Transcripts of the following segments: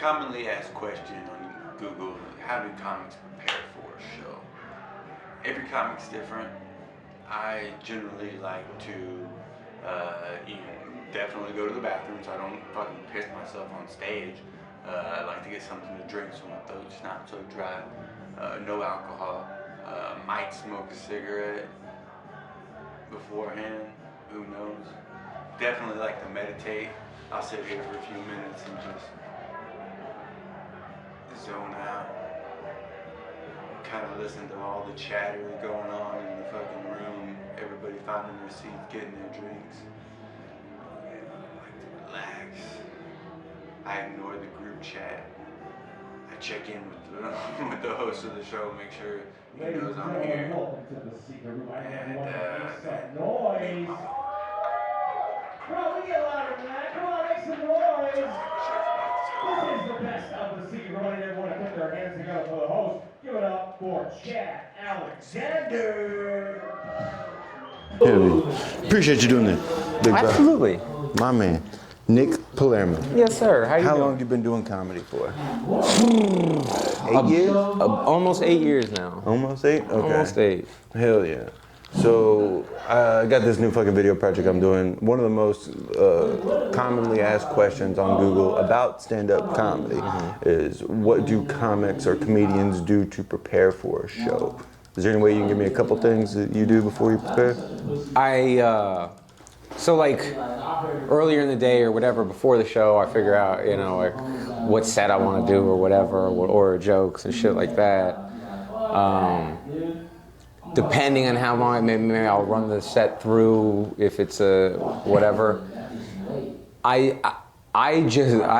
commonly asked question on Google, how do comics prepare for a show? Every comic's different. I generally like to, definitely go to the bathroom so I don't fucking piss myself on stage. I like to get something to drink so my throat's not so dry. No alcohol. Might smoke a cigarette beforehand, who knows. Definitely like to meditate. I'll sit here for a few minutes and just zone out. Kind of listen to all the chatter going on in the fucking room. Everybody finding their seats, getting their drinks. I like to relax. I ignore the group chat. I check in with the host of the show, make sure he knows I'm here. And noise. Bro, we get louder than that. Come on, make some noise. This is the best of the secret running. Everyone put their hands together for the host. Give it up for Chad Alexander. Appreciate you doing that, big brother. Absolutely. My man, Nick Palermo. Yes, sir. How How you long you been doing comedy for? 8 doing? years? Almost 8 years now. Almost 8? Okay. Almost 8. Hell yeah. So I got this new fucking video project I'm doing. One of the most commonly asked questions on Google about stand-up comedy is, what do comics or comedians do to prepare for a show? Is there any way you can give me a couple things that you do before you prepare? So like earlier in the day or whatever, before the show, I figure out, like what set I want to do or whatever, what order jokes and shit like that. Depending on how long, maybe I'll run the set through if it's a whatever. I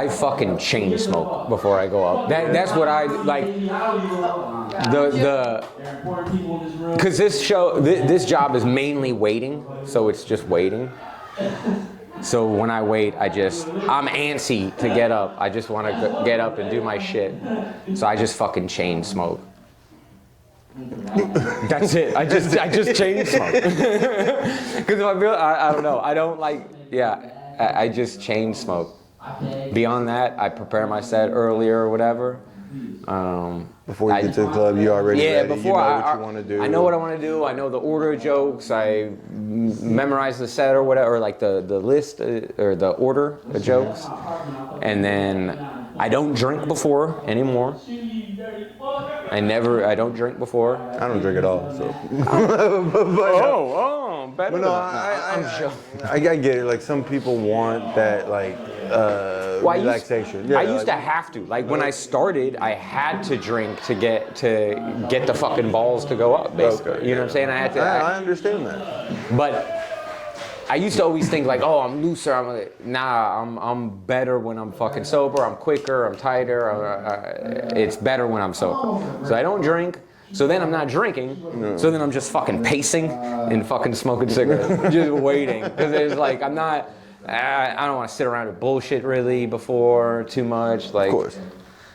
fucking chain smoke before I go up. That's what I like. Because this job is mainly waiting, so it's just waiting. So when I wait, I'm antsy to get up. I just want to get up and do my shit. So I just fucking chain smoke. That's it. I just chain smoke. Because I don't know. I don't like. I just chain smoke. Beyond that, I prepare my set earlier or whatever. Before you get to the club, you already ready. Before you know what you want to do. I know what I want to do. I know the order of jokes. I memorize the set or whatever, or like the list or the order of jokes. And then I don't drink before anymore. I don't drink before. I don't drink at all, so. Better. But no, I get it. Like, some people want that, like, relaxation. I used to have to. Like, when I started, I had to drink to get the fucking balls to go up, basically. Okay, you know what I'm saying? I had to. I understand that. But I used to always think like, oh, I'm looser. I'm better when I'm fucking sober. I'm quicker. I'm tighter. It's better when I'm sober. So I don't drink. So then I'm not drinking. No. So then I'm just fucking pacing and fucking smoking cigarettes, just waiting. Because it's like I don't want to sit around and bullshit really before too much. Like, of course.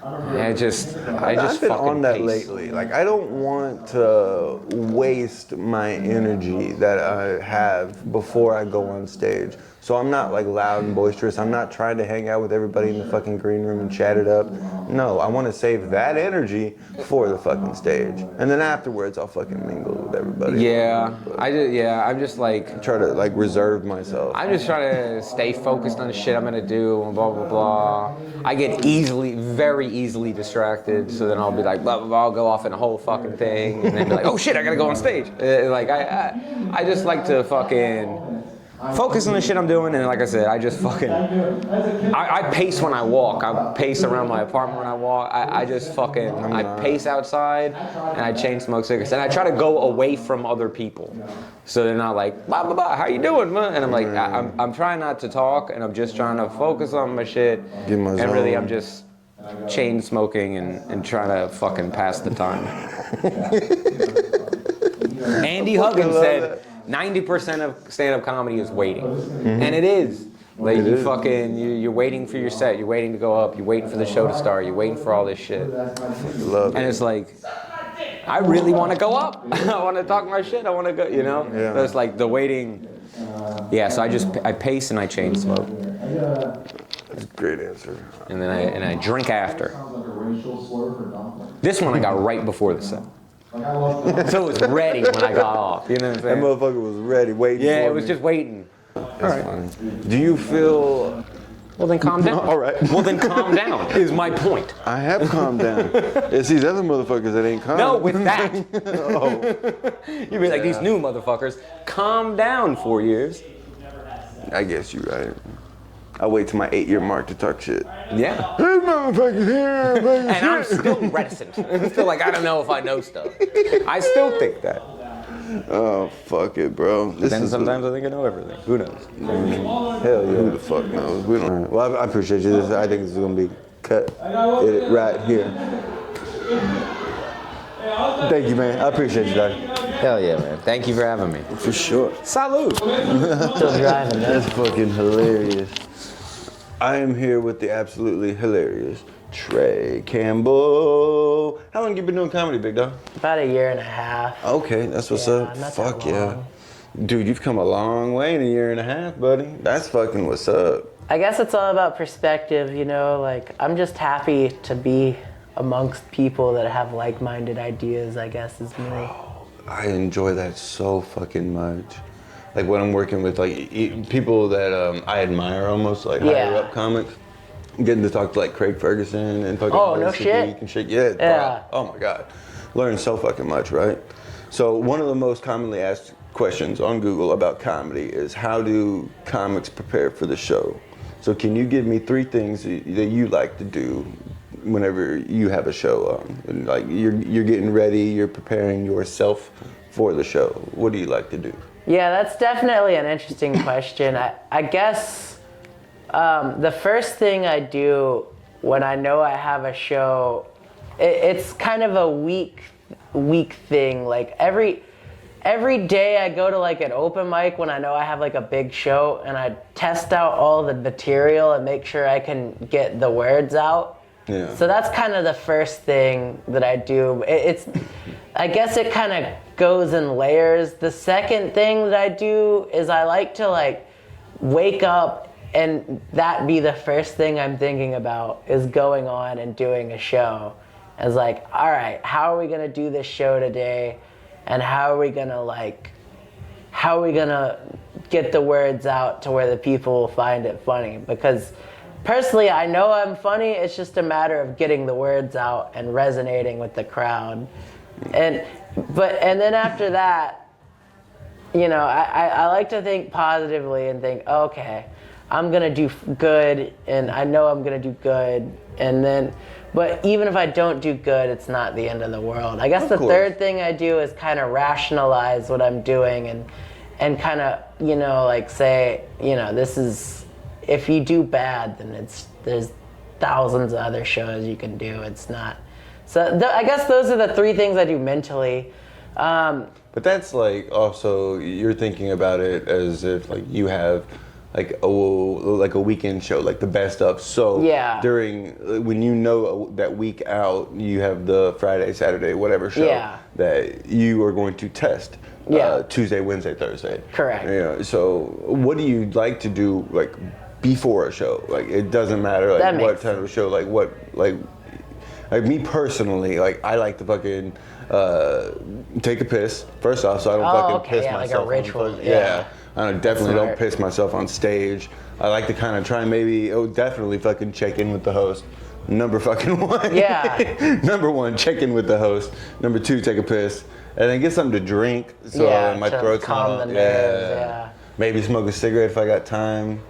I just I've been on that pace. lately. Like, I don't want to waste my energy that I have before I go on stage. So I'm not like loud and boisterous. I'm not trying to hang out with everybody in the fucking green room and chat it up. No, I want to save that energy for the fucking stage. And then afterwards, I'll fucking mingle with everybody. Yeah, I'm just like try to like reserve myself. I'm just trying to stay focused on the shit I'm gonna do and blah blah blah. I get very easily distracted, so then I'll be like blah blah blah. I'll go off in a whole fucking thing, and then be like, oh shit, I gotta go on stage. I just like to fucking focus on the shit I'm doing, and like I said, I just fucking I pace when I walk. I pace around my apartment when I walk. I just fucking I pace outside, and I chain smoke cigarettes, and I try to go away from other people, so they're not like blah blah blah. How you doing, man? And I'm like I'm trying not to talk, and I'm just trying to focus on my shit, and really I'm just chain smoking and trying to fucking pass the time. Andy Huggins said 90% of stand-up comedy is waiting, and it is. Like you're waiting for your set, you're waiting to go up, you're waiting for the show to start, you're waiting for all this shit. Love and it's like, I really want to go up. I want to talk my shit. I want to go, Yeah. So it's like the waiting. Yeah. So I pace and I chain smoke. Great answer. And then I drink after. Sounds like a racial slur for dumpling. This one I got right before the set. Like I love dumpling. So it was ready when I got off. You know what I'm That saying? motherfucker was ready, waiting Yeah, for it was me. just waiting. That's funny. Do you feel... Well, then calm down. All right. Well, then calm down is my point. I have calmed down. It's these other motherfuckers that ain't calm. No, with that. Oh, You'd be like, these new motherfuckers, calm down 4 years. I guess you're right. I'll wait till my 8-year mark to talk shit. Yeah. These motherfuckers here, motherfuckers And I'm here. still reticent. I'm still like, I don't know if I know stuff. I still think that. Oh, fuck it, bro. This Then is sometimes I think I know everything. Who knows? hell yeah. Who the fuck knows? We don't. Well, I appreciate you. I think this is gonna be cut it right here. Thank you, man. I appreciate you, dog. Hell yeah, man. Thank you for having me. For sure. Salud. Still driving, man. That's fucking hilarious. I am here with the absolutely hilarious Trey Campbell. How long you been doing comedy, big dog? About a year and a half. Okay, that's what's Yeah, up. not that Fuck yeah. long. Dude, you've come a long way in a year and a half, buddy. That's fucking what's up. I guess it's all about perspective, you know, like I'm just happy to be amongst people that have like-minded ideas, I guess is me. I enjoy that so fucking much. Like when I'm working with like people that I admire almost, like higher Yeah. up comics. Getting to talk to like Craig Ferguson and fucking Oh, no Melissa shit? Geek and shit. Yeah, Yeah. bro. Oh my God. Learn so fucking much, right? So one of the most commonly asked questions on Google about comedy is how do comics prepare for the show? So can you give me 3 things that you like to do whenever you have a show on? And like you're getting ready, you're preparing yourself for the show. What do you like to do? Yeah, that's definitely an interesting question. I guess the first thing I do when I know I have a show, it's kind of a week thing. Like every day I go to like an open mic when I know I have like a big show and I test out all the material and make sure I can get the words out. Yeah. So that's kind of the first thing that I do. I guess it kind of goes in layers. The second thing that I do is I like to like wake up and that be the first thing I'm thinking about is going on and doing a show. It's like, all right, how are we gonna do this show today? And how are we gonna get the words out to where the people will find it funny? Because personally, I know I'm funny. It's just a matter of getting the words out and resonating with the crowd. And then after that, you know, I like to think positively and think, okay, I'm gonna do good, and I know I'm gonna do good. And then, but even if I don't do good, it's not the end of the world. I guess the third thing I do is kind of rationalize what I'm doing and kind of, you know, like say, you know, this is, if you do bad, then there's thousands of other shows you can do. It's not. So I guess those are the 3 things I do mentally. But that's like also you're thinking about it as if like you have like a weekend show, like the best of. So Yeah. during when you know that week out, you have the Friday, Saturday, whatever show Yeah. that you are going to test. Yeah. Tuesday, Wednesday, Thursday. Correct. Yeah. So what do you like to do like before a show? Like it doesn't matter like That what makes type of show. Like what like me personally, like I like to fucking take a piss first off, so I don't fucking okay, piss yeah, like a myself. on the ritual, fucking- yeah. I definitely Smart. don't piss myself on stage. I like to kind of try and maybe definitely fucking check in with the host. Number fucking 1. Yeah. Number 1, check in with the host. Number 2, take a piss, and then get something to drink so Yeah, my to throat's calm not. the nerves, yeah. Maybe smoke a cigarette if I got time.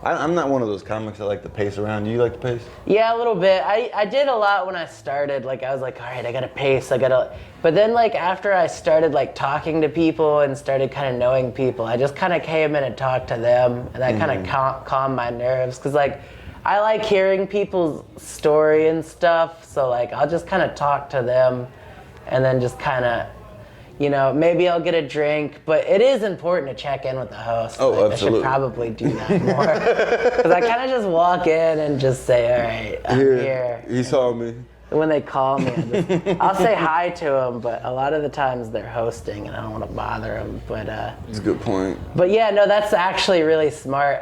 I'm not one of those comics that like to pace around. Do you like to pace? Yeah, a little bit. I did a lot when I started. Like I was like, all right, I gotta pace. But then like after I started like talking to people and started kind of knowing people, I just kind of came in and talked to them, and that kind of calmed my nerves. Cause like I like hearing people's story and stuff. So like I'll just kind of talk to them, and then just kind of, you know, maybe I'll get a drink, but it is important to check in with the host. Oh, like, absolutely. I should probably do that more. Because I kind of just walk in and just say, all right, I'm here. He saw me. When they call me, I'll say hi to them, but a lot of the times they're hosting and I don't want to bother them. That's a good point. But yeah, no, that's actually really smart.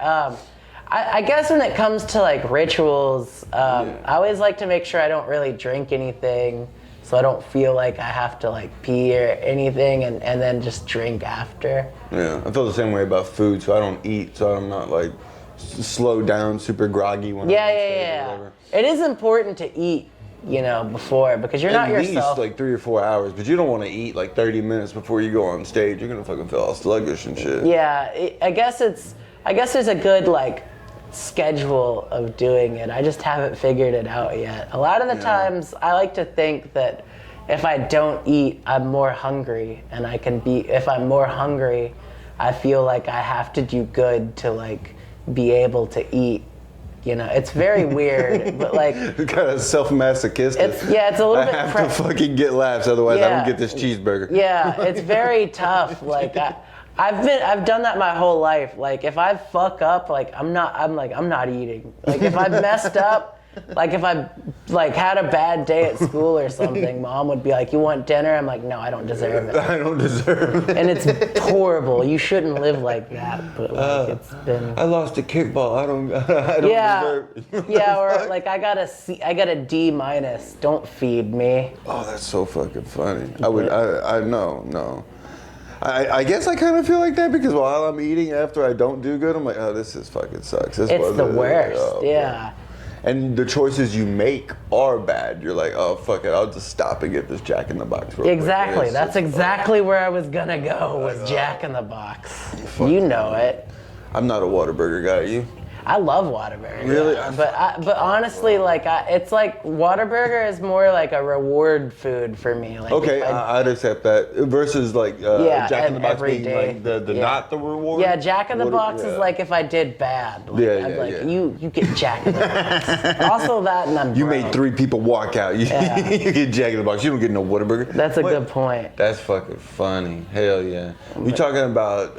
I guess when it comes to like rituals, I always like to make sure I don't really drink anything, so I don't feel like I have to like pee or anything, and then just drink after. Yeah, I feel the same way about food, so I don't eat, so I'm not like slowed down, super groggy when I'm on stage or whatever. It is important to eat, you know, before, because you're not At yourself. least like 3 or 4 hours, but you don't want to eat like 30 minutes before you go on stage. You're gonna fucking feel all sluggish and shit. Yeah, I guess there's a good like schedule of doing it. I just haven't figured it out yet. A lot of the times I like to think that if I don't eat, I'm more hungry, and if I'm more hungry, I feel like I have to do good to like be able to eat. You know, it's very weird, but like It's kind of self-masochistic. it's a little I bit have to fucking get laughs, otherwise I don't Yeah. get this cheeseburger. Yeah, it's very tough. Like I've done that my whole life. Like if I fuck up, like I'm not eating. Like if I messed up, like if I like had a bad day at school or something, mom would be like, "You want dinner?" I'm like, "No, I don't deserve it." I don't deserve it. And it's horrible. You shouldn't live like that. But like it's been. I lost a kickball. I don't Yeah, deserve it. yeah, or like I got a D minus. Don't feed me. Oh, that's so fucking funny. I no. I guess I kind of feel like that because while I'm eating after I don't do good, I'm like, oh, this is fucking sucks. This It's wasn't the it. worst. Oh, Yeah. And the choices you make are bad. You're like, oh, fuck it. I'll just stop and get this Jack in the Box real quick. Exactly. It's That's just- exactly where I was gonna go. Was Jack in the Box. You know it. I'm not a Whataburger guy. You? I love Whataburger. Really? yeah. But honestly, like it's like Whataburger is more like a reward food for me. Like Okay, if I'd accept that. Versus like Jack in the Box every being day. like the Yeah. not the reward. yeah, Jack in the What- Box yeah. is like if I did bad. Like, Yeah, I'm yeah, like yeah. you get Jack in the Box. Also that, and I'm You broke. made 3 people walk out. You, Yeah. you get Jack in the Box. You don't get no Whataburger. That's a What? good point. That's fucking funny. Hell yeah. You talking about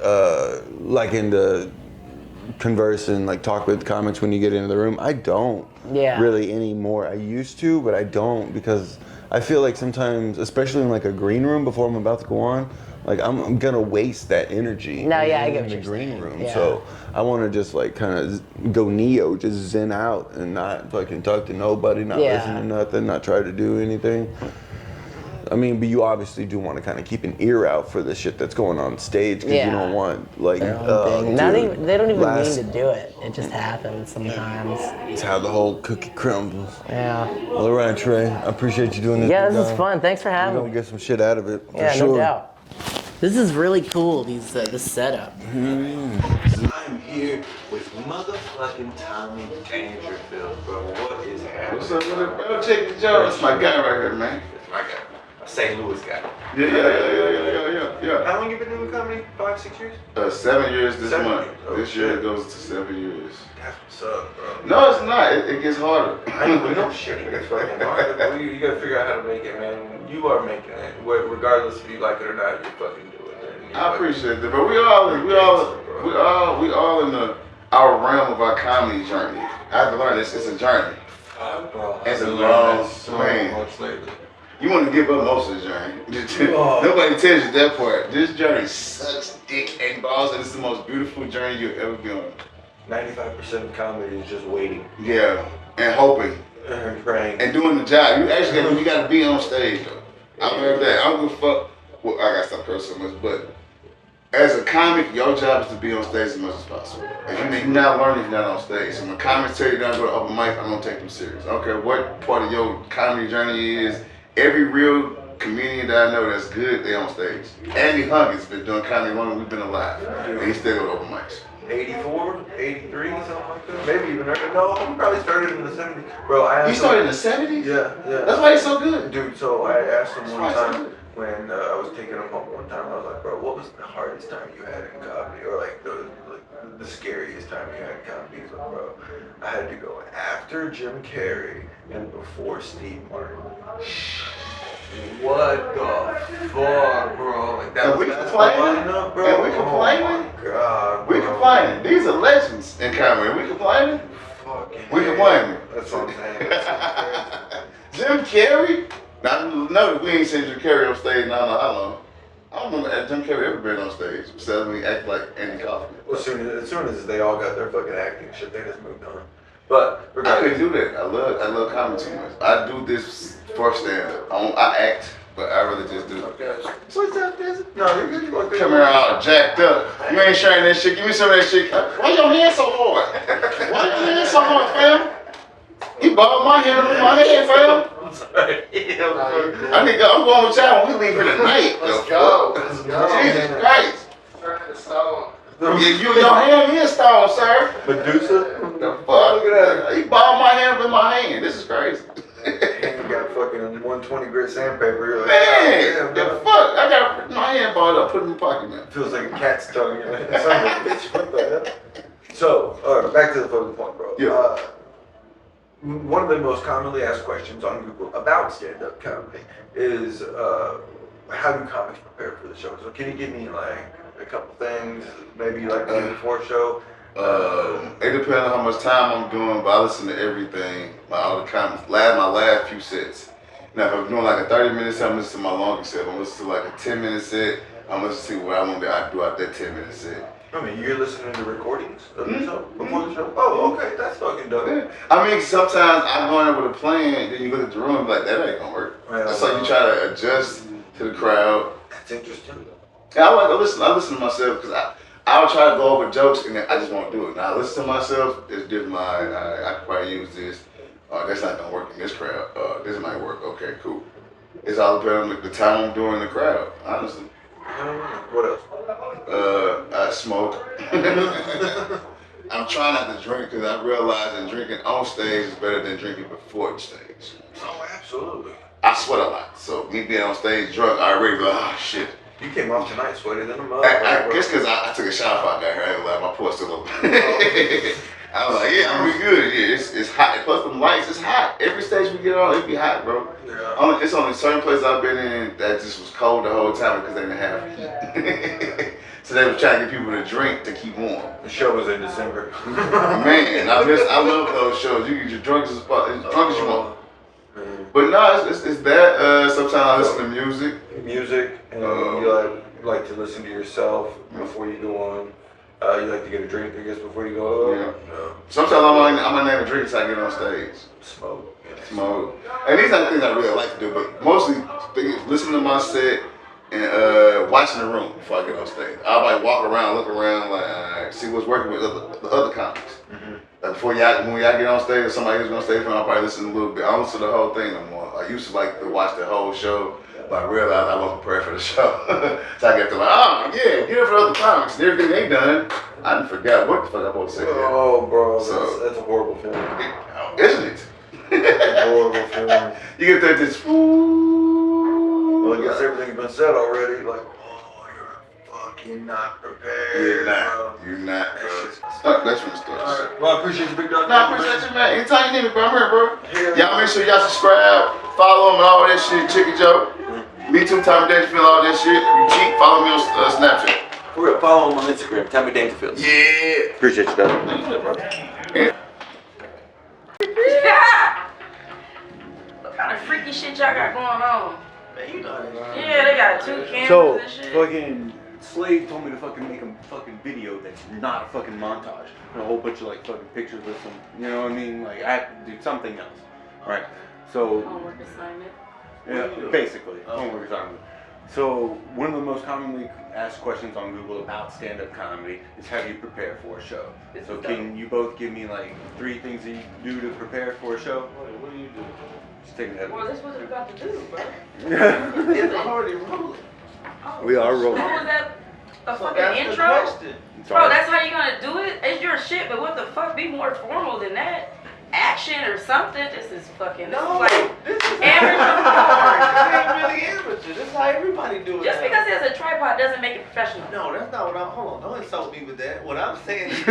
like in the converse and like talk with comics when you get into the room? I don't really anymore. I used to, but I don't because I feel like sometimes, especially in like a green room before I'm about to go on, like I'm gonna waste that energy No, yeah, I in get what the you're green saying. room. Yeah. So I want to just like kind of go Neo, just zen out and not fucking talk to nobody, not Yeah. listen to nothing, not try to do anything. I mean, but you obviously do want to kind of keep an ear out for the shit that's going on stage because Yeah. you don't want like Their own thing. Not dude, even, they don't even last- mean to do it. It just happens sometimes. It's how the whole cookie crumbles. Yeah. Well, all right, Trey. I appreciate you doing this. Yeah, big this is guy. fun. Thanks for We're having gonna me. get some shit out of it. For Yeah, sure. no doubt. This is really cool. This setup. I'm here with motherfucking Tommy Dangerfield, bro. What is happening? What's up with it, bro? Check the job. That's my guy right here, man. That's my guy. A St. Louis guy. Yeah. How long you been doing comedy? 5, 6 years? 7 years this 7 month. years. Oh, This year shit. it goes to 7 years. That's what's up, bro. No, it's not. It gets harder. I ain't with no shit. It gets fucking hard. You gotta figure out how to make it, man. You are making it. Regardless if you like it or not, you're fucking doing it. And I appreciate that, but we all in our realm of our comedy journey. I have to learn this. It's a journey. Bro, It's a I've been long learning that so plan. much lately. You want to give up most of the journey. Oh. Nobody tells you that part. This journey sucks dick and balls, and it's the most beautiful journey you'll ever be on. 95% of comedy is just waiting Yeah, and hoping. and praying. And doing the job. You actually you gotta be on stage though. I learned that. I don't give a fuck. Well, I gotta stop cursing so much, but as a comic, your job is to be on stage as much as possible. If you're not learning if you're not on stage. So when comics tell you don't go to open mic, I'm gonna take them serious. I don't care what part of your comedy journey is. Every real comedian that I know that's good, they on stage. Andy Huggins been doing comedy longer than we've been alive. And he still go to open mics. 84, 83, something like that. Maybe even earlier. No, he probably started in the 70s. Bro, I asked He started in the 70s? Yeah. That's why he's so good. Dude, so I asked him one That's why time when I was taking him home one time, I was like, bro, what was the hardest time you had in comedy? Or like the scariest time you had in comedy? He's like, bro, I had to go after Jim Carrey and before Steve Martin. What the fuck, bro? Like that And we that's complaining? the lineup, bro. And we complaining? Oh my god, We bro. complaining. These are legends in comedy. We complaining? Fucking We hell. complaining. That's what I'm saying. That's so crazy. Jim Carrey? Now, no, we ain't seen Jim Carrey on stage in I don't know how long. I don't remember Jim Carrey ever been on stage besides when he acted like Andy Kaufman. As soon as they all got their fucking acting shit, they just moved on. But I couldn't do that. I love comedy too much. I do this for stand-up. I act, but I really just do. What's up, Desert? No, you're good. You're good. Come here all jacked up. You ain't sharing that shit. Give me some of that shit. Why your hand so hard? Why your hand so hard, fam? He balled my hand with my head, fam. I need to go. I'm going with y'all when we leave here tonight. Let's go. Let's go. Jesus Christ. Turn the stone. Yeah, your hand is stone, sir. Medusa? The fuck? Look at that. He balled my hand with my hand. This is crazy. You got fucking 120 grit sandpaper. You're like, Man, oh, the damn, fuck? I got my hand balled up, put it in my pocket now. feels like a cat's tongue. You're like, son of a bitch, what the hell? So, back to the fucking point, bro. Yeah. One of the most commonly asked questions on Google about stand-up comedy is, how do comics prepare for the show? So can you give me like a couple things, maybe like before a show? It depends on how much time I'm doing, but I listen to everything, all the comments. My last few sets. Now, if I'm doing like a 30-minute set, I'm listening to my longest set. If I'm listening to like a 10-minute set, I'm listening to what I want to do out that 10-minute set. I mean, you're listening to recordings of the show before the show? Oh, okay, that's fucking dope. Yeah. I mean, sometimes I go in with a plan, then you look at the room and be like, that ain't gonna work. Yeah. So you try to adjust to the crowd. That's interesting. Yeah, I listen to myself because I'll try to go over jokes and then I just won't do it. Now, I listen to myself, it's different. I could probably use this. That's not gonna work in this crowd. This might work. Okay, cool. It's all depending on the time I'm doing the crowd, honestly. What else? I smoke. I'm trying not to drink because I realize that drinking on stage is better than drinking before the stage. Oh, absolutely. I sweat a lot, so me being on stage drunk, I already be like, oh shit. You came off tonight sweaty than a I motherfucker. guess because I took a shower before I got here. I ain't gonna lie, my pores still open. I was like, yeah, I'm be good. Yeah, it's hot. Plus the lights, it's hot. Every stage we get on, it be hot, bro. Yeah. It's only certain places I've been in that just was cold the whole time because they didn't have heat. So they were trying to get people to drink to keep warm. The show was in December. Man, I love those shows. You get your drunk as you want. But no, it's that. Sometimes I listen to music. Music, and you like to listen to yourself before you go on. You like to get a drink, I guess, before you go on. Yeah. No. Sometimes I'm gonna name a drink until I get on stage. Smoke. Smoke. And these are the things I really like to do, but mostly listening to my set and watching the room before I get on stage. I'll like walk around, look around, like see what's working with the other comics. Like before when y'all get on stage or somebody else on stage, I'll probably listen a little bit. I don't listen to the whole thing no more. I used to like to watch the whole show, but I realized I wasn't prepared for the show. So I get to like, oh yeah, get it for the other comics and everything they done. I done forgot what the fuck I'm supposed to say. Oh, bro, So- that's a horrible feeling. Isn't it? Horrible feeling. You get that just Well, I guess everything's been said already. Like, oh, you're fucking not prepared. You're not. That's from the start. Alright, well, I appreciate you, big dog. No, I appreciate you, man. Anytime you need me, bro, I'm here, bro. Y'all make sure y'all subscribe, follow him and all that shit, Chicken Joe. Me too, Tommy Dangerfield, all that shit. You cheat, follow me on Snapchat. We're gonna follow him on Instagram, Tommy Dangerfield. Yeah. Appreciate you, dog. What kind of freaky shit y'all got going on? Yeah, they got 2 cameras So, and shit. fucking Slave told me to fucking make a fucking video that's not a fucking montage. And a whole bunch of like fucking pictures with some, you know what I mean? Like I have to do something else. Right. So, Homework assignment. yeah, basically, homework assignment. So, one of the most commonly asked questions on Google about stand-up comedy is how do you prepare for a show? So, can you both give me like 3 things that you do to prepare for a show? What do you do? Just taking that. Well, this is what you're about to do, bro. It's already rolling. We are rolling. What was that? A So fucking that's the intro? question. Bro, that's how you gonna do it? It's your shit, but what the fuck? Be more formal than that. Action or something. This is fucking. This No, is like this is amateur porn. This ain't really amateur. This is how everybody do it. Just now. because it has a tripod doesn't make it professional. No, that's not what I'm. Hold on, don't insult me with that. What I'm saying is, is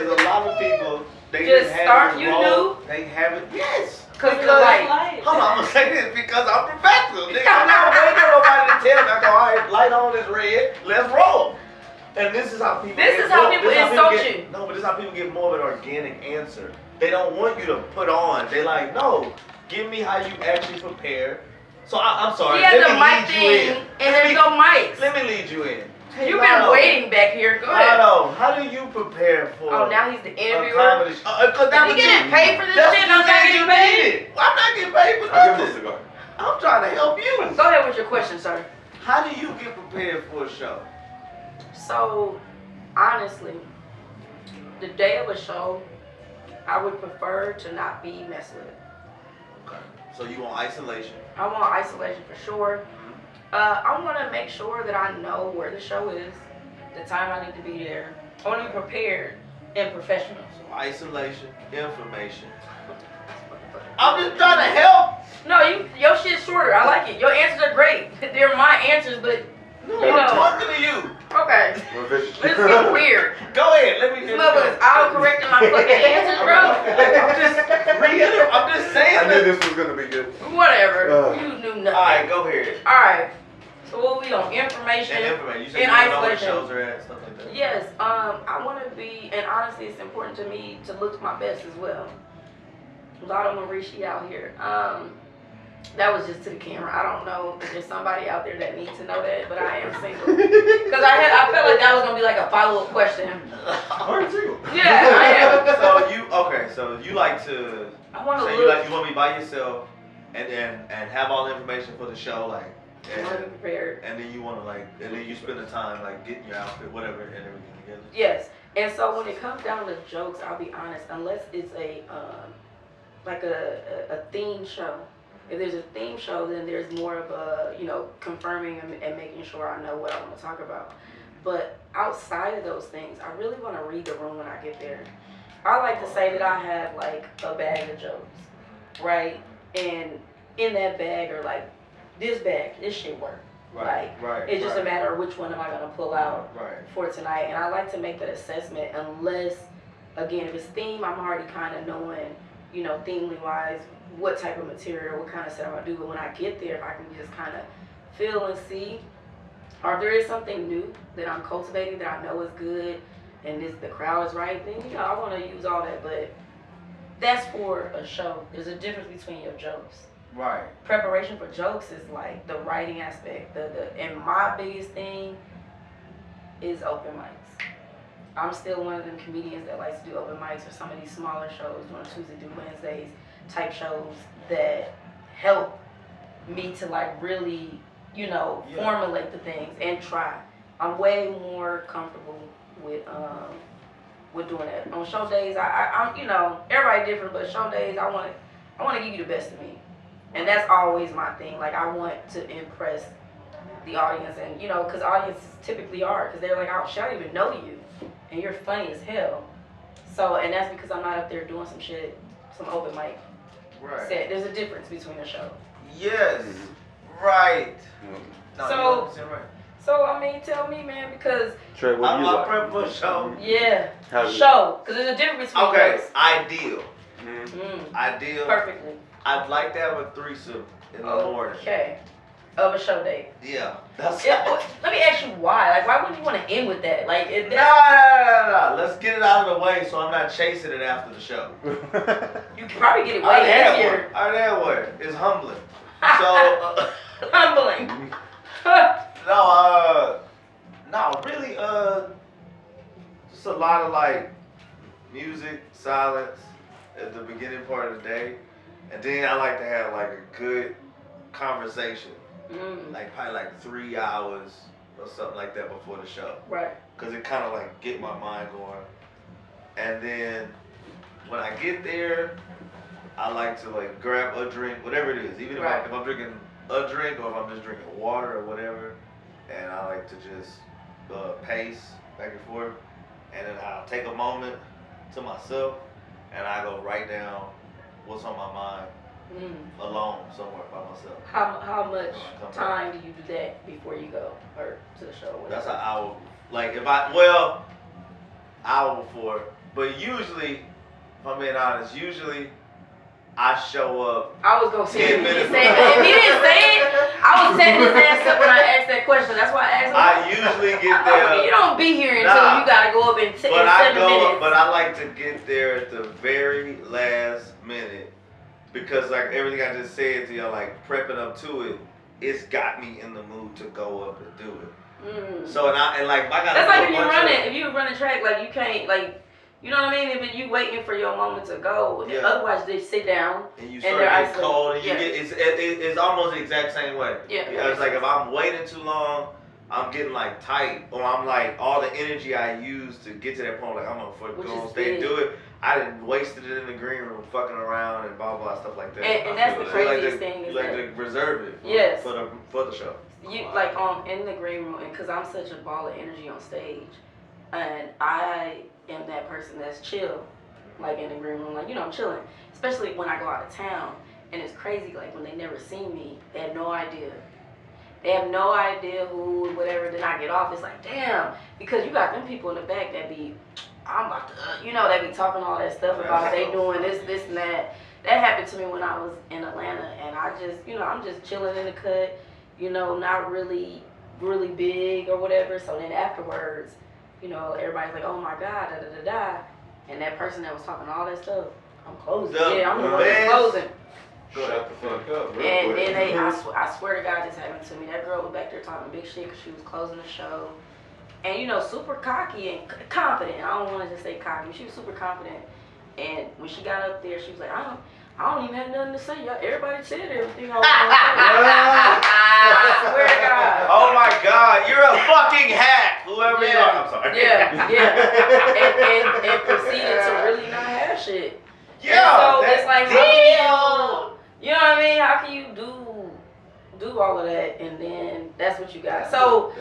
a lot of people they Just have start, it you roll, They haven't. Yes. Cause of the light. Hold on, I'm gonna say this because I'm professional. Nigga, I'm not waiting for nobody to tell me. I go, all right, light on is red. Let's roll. And this is how people. This is how people insult you. No, but this is how people get more of an organic answer. They don't want you to put on. They like, no, give me how you actually prepare So I'm sorry. He has Let a me mic lead you thing, in. and there's no mics. Let me lead you in. You've been waiting back here. Go ahead. Lotto, how do you prepare for? Oh, now he's the a interviewer. comedy show? Cause that's Is he what getting paid for this that's shit? what I'm not you getting paid. needed. I'm not getting paid for I'll give him a nothing. cigar. I'm trying to help you. Go ahead with your question, sir. How do you get prepared for a show? So, honestly, the day of a show, I would prefer to not be messed with. Okay. So you want isolation? I want isolation for sure. I want to make sure that I know where the show is, the time I need to be there. I want to be prepared and professional. So isolation, information. I'm just trying to help. No, your shit's shorter. I like it. Your answers are great. They're my answers, but No, you I'm know. talking to you. Okay. We're vicious. Let's get weird. Go ahead. Let me This just. motherfucker's auto-correcting my fucking answers, bro. I'm just saying. I knew this was gonna be good. Whatever. You knew nothing. Alright, go ahead. Alright. So what we on? Information. And information. You said in you don't know where isolation. shows are at, stuff like that. Yes, I want to be, and honestly, it's important to me to look my best as well. Lotto Marishi out here. That was just to the camera. I don't know if there's somebody out there that needs to know that, but I am single. Because I felt like that was gonna be like a follow-up question. Aren't single. Yeah, I am. So you like to. I want to So look. you want to be by yourself, and have all the information for the show, like. I want to be prepared. And then you want to and then you spend the time like getting your outfit, whatever, and everything together. Yes, and so when it comes down to jokes, I'll be honest. Unless it's a like a theme show. If there's a theme show, then there's more of a, confirming and making sure I know what I want to talk about. But outside of those things, I really want to read the room when I get there. I like to say that I have like a bag of jokes, right? And in that bag are like, this shit work. Right, right. It's just right. a matter of which one am I going to pull out Right. for tonight. And I like to make that assessment unless, again, if it's theme, I'm already kind of knowing, themely wise, what type of material, what kind of setup I do. But when I get there, if I can just kind of feel and see, or if there is something new that I'm cultivating that I know is good and the crowd is right, then, I want to use all that. But that's for a show. There's a difference between your jokes. Right. Preparation for jokes is like the writing aspect. And my biggest thing is open mics. I'm still one of them comedians that likes to do open mics or some of these smaller shows, doing Tuesday through Wednesdays type shows that help me to like really, formulate the things and try. I'm way more comfortable with doing that. On show days, I'm everybody different, but show days I want to give you the best of me. And that's always my thing. Like, I want to impress the audience. And, because audiences typically are. Because they're like, oh, shit, I don't even know you. And you're funny as hell. So, and that's because I'm not up there doing some shit, some open mic set. There's a difference between a show. Yes. Right. No, So- you're right. So, I mean, tell me, man, because, Trey, what do I'm you like? prepping for a show. yeah, How's it? show. Because there's a difference between Okay, those. ideal. Mm, Ideal. perfectly. I'd like to have a threesome in the morning. Okay. Of a show date. Yeah. That's Let me ask you why. Like, why wouldn't you want to end with that? Like, No. Let's get it out of the way so I'm not chasing it after the show. you can probably get it I already way had easier. one. I already had one. It's humbling. So, Humbling. no, really, just a lot of like music, silence at the beginning part of the day. And then I like to have like a good conversation. Like probably like 3 hours or something like that before the show. Right. Cause it kind of like get my mind going. And then when I get there, I like to like grab a drink, whatever it is. Even if, Right. if I'm drinking a drink or if I'm just drinking water or whatever. And I like to just pace back and forth. And then I'll take a moment to myself and I go write down what's on my mind alone somewhere by myself. How much Come time do you do that before you go or to the show? Whatever? That's an hour. Like hour before. But usually, if I'm being honest, I show up. I was gonna say 10 if he minutes didn't say it. If he didn't say it, I was setting his ass up when I asked that question. That's why I asked him. I usually get there. You don't be here until Nah. you gotta go up in 7 minutes. But I like to get there at the very last minute because like everything I just said to y'all, like prepping up to it, it's got me in the mood to go up and do it. So and like I got. That's like if you run a track, like you can't like. You know what I mean? If you waiting for your moment to go, otherwise they sit down and you start getting cold, and you get it's almost the exact same way. Yeah. It's like if I'm waiting too long, I'm getting like tight, or I'm like all the energy I use to get to that point, like I'm gonna go on stage and do it. I didn't wasted it in the green room fucking around and blah blah stuff like that. And that's the craziest thing. You like to reserve it for the show. You like in the green room, and because I'm such a ball of energy on stage, and I am that person that's chill, like in the green room, like I'm chilling. Especially when I go out of town, and it's crazy. Like when they never seen me, they have no idea. They have no idea who, whatever. Then I get off, it's like damn, because you got them people in the back that be, I'm about to, they be talking all that stuff about they doing this and that. That happened to me when I was in Atlanta, and I just, I'm just chilling in the cut, not really big or whatever. So then afterwards, everybody's like, oh my God, da da da da. And that person that was talking all that stuff, I'm closing. I'm the one that's closing. Shut the fuck up. And then I swear to God, this happened to me. That girl was back there talking big shit because she was closing the show. And super cocky and confident. I don't want to just say cocky. She was super confident. And when she got up there, she was like, I don't even have nothing to say. Everybody said everything I was going to say. I swear to God. Oh my God, you're a fucking hack, whoever you are. I'm sorry. And proceeded to really not have shit. Yeah. So it's like, how you know what I mean? How can you do all of that, and then that's what you got? So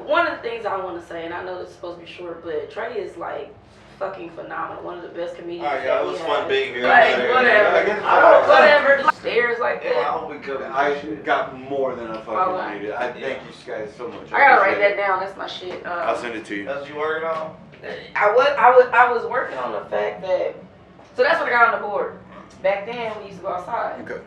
one of the things I want to say, and I know this is supposed to be short, but Trey is like fucking phenomenal. One of the best comedians. Alright, y'all, it was fun being here. Like whatever. Stairs like that. I hope we could. I got more than I fucking needed. I thank you guys so much. I gotta write that down. That's my shit. I'll send it to you. That's what you working on? I was working on the fact that. So that's what I got on the board. Back then we used to go outside. Okay.